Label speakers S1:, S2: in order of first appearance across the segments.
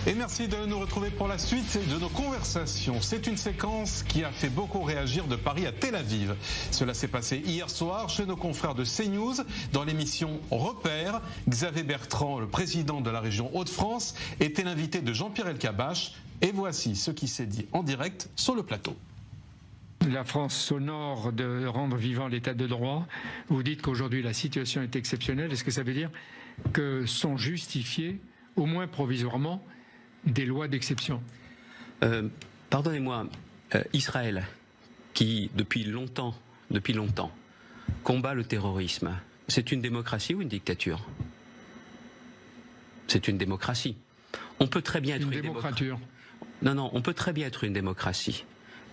S1: Et merci de nous retrouver pour la suite de nos conversations. C'est une séquence qui a fait beaucoup réagir de Paris à Tel Aviv. Cela s'est passé hier soir chez nos confrères de CNews dans l'émission Repères. Xavier Bertrand, le président de la région Hauts-de-France, était l'invité de Jean-Pierre Elkabbach. Et voici ce qui s'est dit en direct sur le plateau.
S2: La France s'honore de rendre vivant l'état de droit. Vous dites qu'aujourd'hui la situation est exceptionnelle. Est-ce que ça veut dire que sont justifiées, au moins provisoirement, des lois d'exception?
S3: Pardonnez-moi, Israël, qui depuis longtemps combat le terrorisme, c'est une démocratie ou une dictature? C'est une démocratie. On peut très bien être une
S2: démocrature.
S3: Non, on peut très bien être une démocratie,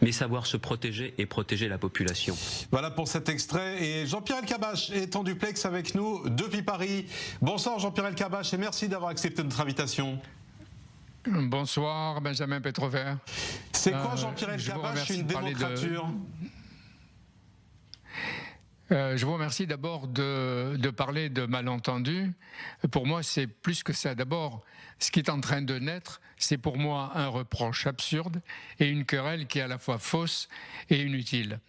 S3: mais savoir se protéger et protéger la population.
S1: Voilà pour cet extrait. Et Jean-Pierre Elkabbach est en duplex avec nous depuis Paris. Bonsoir Jean-Pierre Elkabbach et merci d'avoir accepté notre invitation.
S2: Bonsoir Benjamin Petrover.
S1: C'est quoi Jean-Pierre Elkabbach une démocrature?
S2: Je vous remercie d'abord de parler de malentendus. Pour moi, c'est plus que ça. D'abord, ce qui est en train de naître, c'est pour moi un reproche absurde et une querelle qui est à la fois fausse et inutile.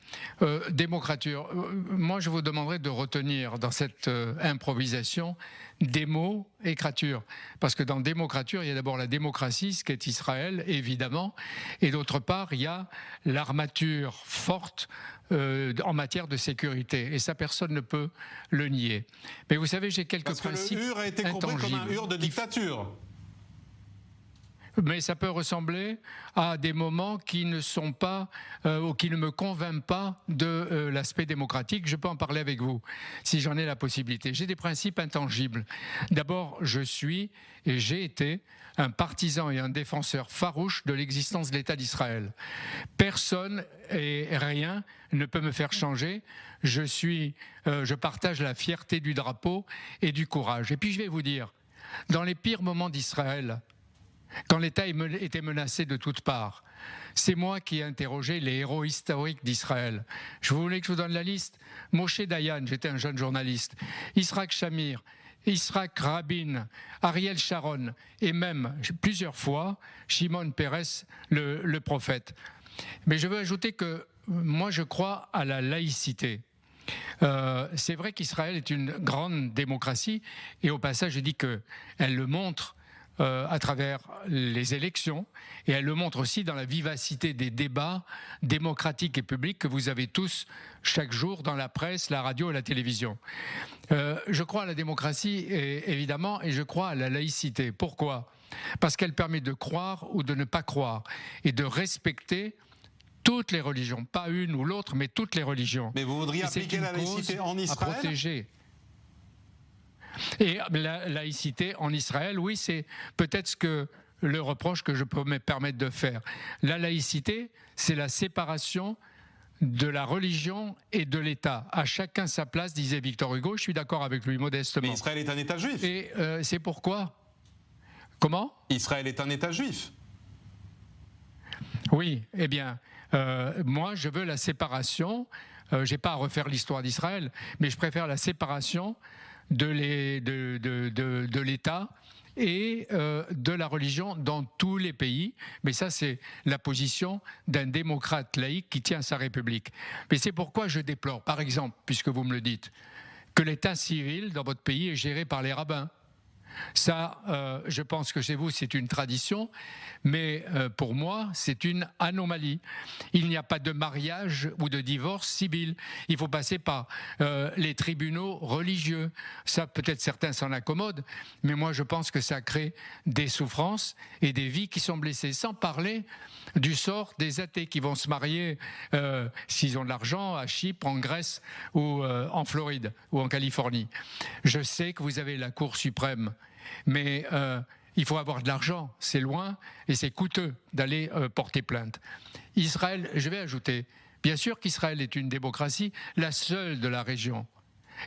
S2: Démocrature, moi je vous demanderais de retenir dans cette improvisation des mots écriture. Parce que dans démocrature, il y a d'abord la démocratie, ce qu'est Israël, évidemment, et d'autre part, il y a l'armature forte en matière de sécurité. Et ça, personne ne peut le nier. Mais vous savez, j'ai quelques principes
S1: intangibles. Parce que le HUR a été compris comme un HUR de dictature.
S2: Mais ça peut ressembler à des moments qui ne sont pas, ou qui ne me convainquent pas de l'aspect démocratique. Je peux en parler avec vous, si j'en ai la possibilité. J'ai des principes intangibles. D'abord, je suis et j'ai été un partisan et un défenseur farouche de l'existence de l'État d'Israël. Personne et rien ne peut me faire changer. Je partage la fierté du drapeau et du courage. Et puis je vais vous dire, dans les pires moments d'Israël, quand l'État était menacé de toutes parts, c'est moi qui ai interrogé les héros historiques d'Israël. Je voulais que je vous donne la liste. Moshe Dayan, j'étais un jeune journaliste. Yitzhak Shamir, Yitzhak Rabin, Ariel Sharon et même, plusieurs fois, Shimon Peres, le prophète. Mais je veux ajouter que moi je crois à la laïcité. C'est vrai qu'Israël est une grande démocratie et au passage je dis qu'elle le montre à travers les élections, et elle le montre aussi dans la vivacité des débats démocratiques et publics que vous avez tous chaque jour dans la presse, la radio et la télévision. Je crois à la démocratie, évidemment, et je crois à la laïcité. Pourquoi? Parce qu'elle permet de croire ou de ne pas croire, et de respecter toutes les religions, pas une ou l'autre, mais toutes les religions.
S1: Mais vous voudriez appliquer la laïcité en Israël?
S2: À protéger. Et la laïcité en Israël, oui, c'est peut-être le reproche que je peux me permettre de faire. La laïcité, c'est la séparation de la religion et de l'État. À chacun sa place, disait Victor Hugo. Je suis d'accord avec lui, modestement.
S1: Mais Israël est un État juif.
S2: Et c'est pourquoi. Comment?
S1: Israël est un État juif.
S2: Oui, eh bien, moi, je veux la séparation. Je n'ai pas à refaire l'histoire d'Israël, mais je préfère la séparation de l'État et de la religion dans tous les pays. Mais ça, c'est la position d'un démocrate laïque qui tient sa République. Mais c'est pourquoi je déplore, par exemple, puisque vous me le dites, que l'État civil dans votre pays est géré par les rabbins. Ça, je pense que chez vous, c'est une tradition, mais pour moi, c'est une anomalie. Il n'y a pas de mariage ou de divorce civil. Il faut passer par les tribunaux religieux. Ça, peut-être certains s'en accommodent, mais moi, je pense que ça crée des souffrances et des vies qui sont blessées, sans parler du sort des athées qui vont se marier, s'ils ont de l'argent, à Chypre, en Grèce ou en Floride ou en Californie. Je sais que vous avez la Cour suprême, mais il faut avoir de l'argent, c'est loin et c'est coûteux d'aller porter plainte. Israël, je vais ajouter, bien sûr qu'Israël est une démocratie, la seule de la région,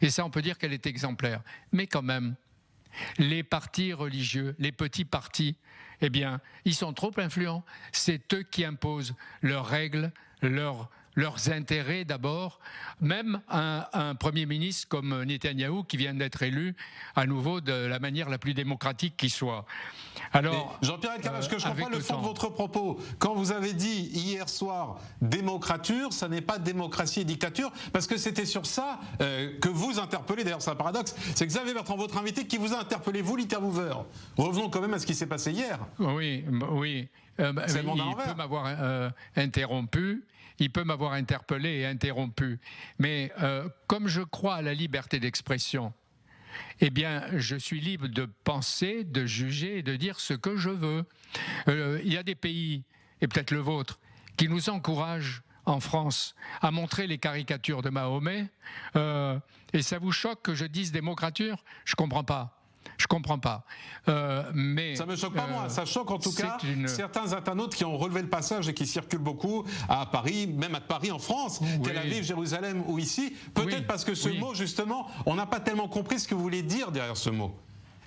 S2: et ça on peut dire qu'elle est exemplaire, mais quand même, les partis religieux, les petits partis, eh bien, ils sont trop influents. C'est eux qui imposent leurs règles, leurs leurs intérêts d'abord, même un Premier ministre comme Netanyahou qui vient d'être élu à nouveau de la manière la plus démocratique qui soit.
S1: Alors, Jean-Pierre Elkabbach, que je comprends le fond de votre propos. Quand vous avez dit hier soir démocrature, ça n'est pas démocratie et dictature, parce que c'était sur ça que vous interpellez, d'ailleurs c'est un paradoxe, c'est Xavier Bertrand, votre invité, qui vous a interpellé, vous l'intervieweur. Revenons quand même à ce qui s'est passé hier.
S2: Oui.
S1: C'est le monde à
S2: il
S1: l'envers.
S2: peut m'avoir interrompu, il peut m'avoir interpellé et interrompu. Mais comme je crois à la liberté d'expression, eh bien, je suis libre de penser, de juger et de dire ce que je veux. Il y a des pays, et peut-être le vôtre, qui nous encouragent en France à montrer les caricatures de Mahomet. Et ça vous choque que je dise démocrature? Je comprends pas. Je comprends pas. Mais
S1: ça me choque pas moi, ça choque en tout cas certains internautes qui ont relevé le passage et qui circulent beaucoup à Paris, même à Paris en France, Tel Aviv, Jérusalem ou ici. Peut-être parce que ce mot justement, on n'a pas tellement compris ce que vous voulez dire derrière ce mot.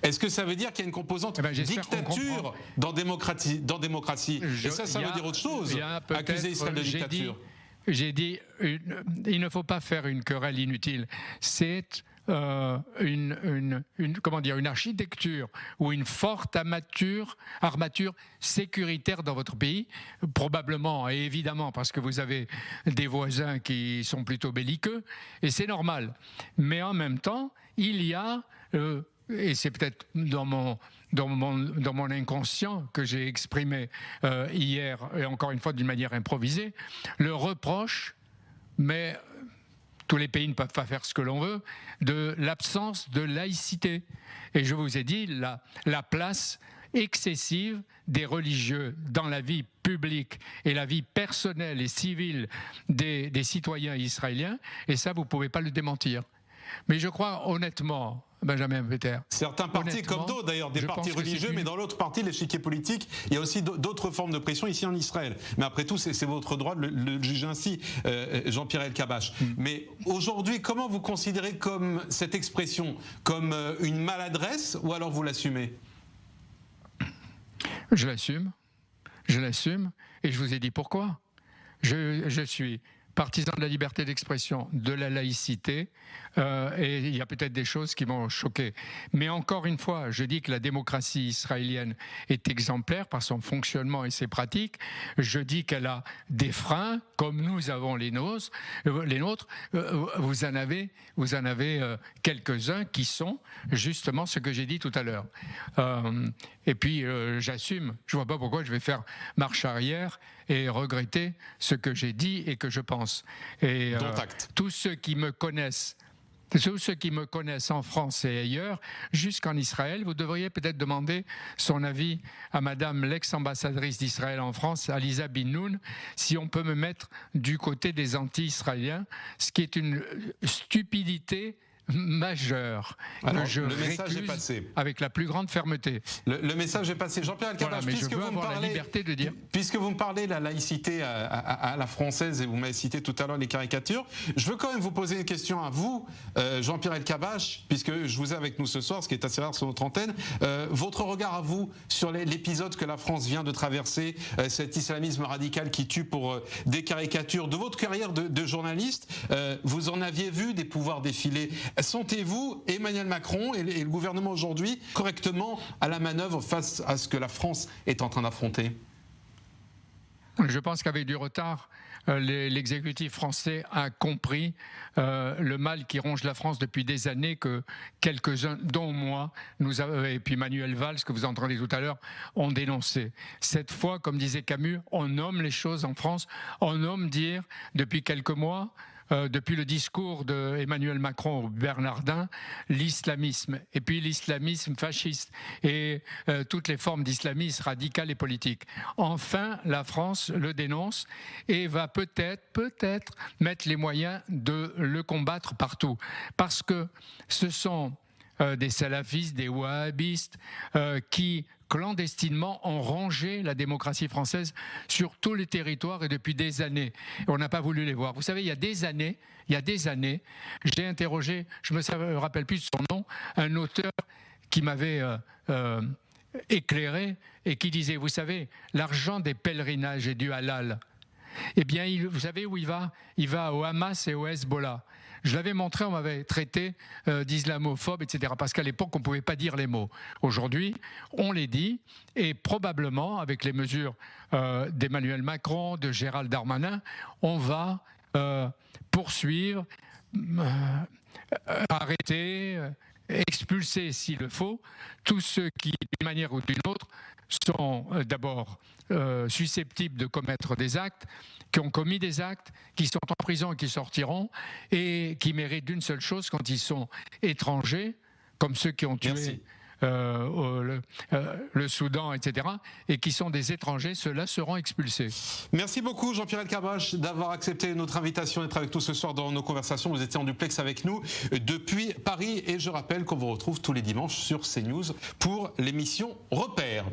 S1: Est-ce que ça veut dire qu'il y a une composante dictature dans démocratie, et ça veut dire autre chose, accuser Israël de dictature.
S2: J'ai dit, il ne faut pas faire une querelle inutile. C'est une architecture ou une forte armature sécuritaire dans votre pays, probablement et évidemment parce que vous avez des voisins qui sont plutôt belliqueux, et c'est normal. Mais en même temps, il y a, et c'est peut-être dans mon inconscient que j'ai exprimé hier, et encore une fois d'une manière improvisée, le reproche, mais tous les pays ne peuvent pas faire ce que l'on veut, de l'absence de laïcité. Et je vous ai dit la place excessive des religieux dans la vie publique et la vie personnelle et civile des citoyens israéliens, et ça, vous ne pouvez pas le démentir. Mais je crois honnêtement, Benjamin Peter,
S1: certains partis comme d'autres d'ailleurs, des partis religieux, mais dans l'autre partie, l'échiquier politique, il y a aussi d'autres formes de pression ici en Israël. Mais après tout, c'est votre droit de le juger ainsi, Jean-Pierre Elkabbach. Mais aujourd'hui, comment vous considérez comme cette expression, comme une maladresse, ou alors vous l'assumez?
S2: Je l'assume, et je vous ai dit pourquoi. Je suis partisan de la liberté d'expression, de la laïcité, et il y a peut-être des choses qui m'ont choqué. Mais encore une fois, je dis que la démocratie israélienne est exemplaire par son fonctionnement et ses pratiques. Je dis qu'elle a des freins, comme nous avons les nôtres. Vous en avez quelques-uns qui sont justement ce que j'ai dit tout à l'heure. Et puis j'assume, je ne vois pas pourquoi je vais faire marche arrière et regretter ce que j'ai dit et que je pense. Et tous ceux qui me connaissent en France et ailleurs, jusqu'en Israël, vous devriez peut-être demander son avis à Madame l'ex-ambassadrice d'Israël en France, Aliza Bin Noun, si on peut me mettre du côté des anti-israéliens, ce qui est une stupidité majeure.
S1: Alors, le message est passé.
S2: Avec la plus grande fermeté.
S1: Le message est passé. Jean-Pierre Elkabbach,
S2: puisque vous me parlez, la liberté de dire.
S1: Puisque vous me parlez de la laïcité à la française, et vous m'avez cité tout à l'heure les caricatures, je veux quand même vous poser une question à vous, Jean-Pierre Elkabbach, puisque je vous ai avec nous ce soir, ce qui est assez rare sur notre antenne. Votre regard à vous sur l'épisode que la France vient de traverser, cet islamisme radical qui tue pour des caricatures. De votre carrière de journaliste, vous en aviez vu des pouvoirs défiler. Sentez-vous, Emmanuel Macron et le gouvernement aujourd'hui, correctement à la manœuvre face à ce que la France est en train d'affronter?
S2: Je pense qu'avec du retard, l'exécutif français a compris le mal qui ronge la France depuis des années, que quelques-uns, dont moi, et puis Manuel Valls, que vous entendez tout à l'heure, ont dénoncé. Cette fois, comme disait Camus, on nomme les choses en France, on nomme dire depuis quelques mois, depuis le discours d'Emmanuel Macron au Bernardin, l'islamisme, et puis l'islamisme fasciste, et toutes les formes d'islamisme radical et politique. Enfin, la France le dénonce et va peut-être mettre les moyens de le combattre partout. Parce que ce sont des salafistes, des wahhabistes qui clandestinement ont rongé la démocratie française sur tous les territoires et depuis des années. On n'a pas voulu les voir. Vous savez, il y a des années, j'ai interrogé, je ne me rappelle plus de son nom, un auteur qui m'avait éclairé et qui disait, vous savez, l'argent des pèlerinages est du halal. Eh bien, vous savez où il va? Il va au Hamas et au Hezbollah. Je l'avais montré, on m'avait traité d'islamophobe, etc. Parce qu'à l'époque, on ne pouvait pas dire les mots. Aujourd'hui, on les dit, et probablement, avec les mesures d'Emmanuel Macron, de Gérald Darmanin, on va poursuivre, arrêter, expulser, s'il le faut, tous ceux qui, d'une manière ou d'une autre, sont d'abord susceptibles de commettre des actes, qui ont commis des actes, qui sont en prison et qui sortiront, et qui méritent d'une seule chose quand ils sont étrangers, comme ceux qui ont tué le Soudan, etc., et qui sont des étrangers, ceux-là seront expulsés.
S1: Merci beaucoup Jean-Pierre Elkabbach d'avoir accepté notre invitation, d'être avec nous ce soir dans nos conversations. Vous étiez en duplex avec nous depuis Paris, et je rappelle qu'on vous retrouve tous les dimanches sur CNews pour l'émission Repères.